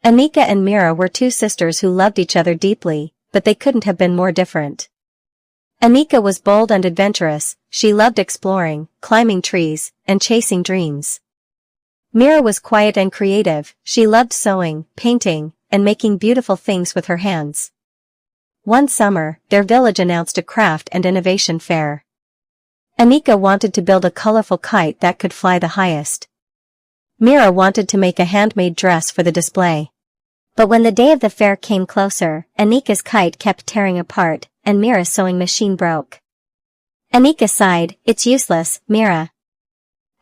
Anika and Mira were two sisters who loved each other deeply, but they couldn't have been more different. Anika was bold and adventurous. She loved exploring, climbing trees, and chasing dreams. Mira was quiet and creative. She loved sewing, painting, and making beautiful things with her hands. One summer, their village announced a craft and innovation fair. Anika wanted to build a colorful kite that could fly the highest. Mira wanted to make a handmade dress for the display. But when the day of the fair came closer, Anika's kite kept tearing apart, and Mira's sewing machine broke. Anika sighed, "It's useless, Mira.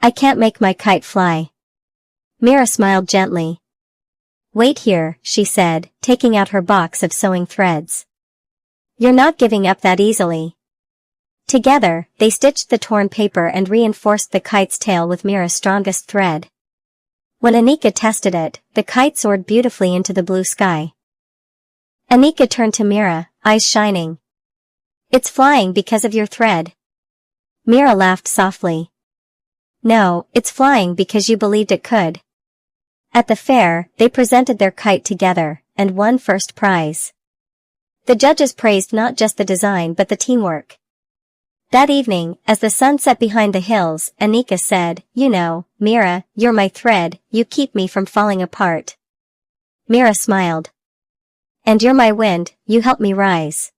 I can't make my kite fly." Mira smiled gently. "Wait here," she said, taking out her box of sewing threads. "You're not giving up that easily." Together, they stitched the torn paper and reinforced the kite's tail with Mira's strongest thread. When Anika tested it, the kite soared beautifully into the blue sky. Anika turned to Mira, eyes shining. "It's flying because of your thread." Mira laughed softly. "No, it's flying because you believed it could." At the fair, they presented their kite together, and won first prize. The judges praised not just the design but the teamwork. That evening, as the sun set behind the hills, Anika said, "You know, Mira, you're my thread, you keep me from falling apart." Mira smiled. "And you're my wind, you help me rise."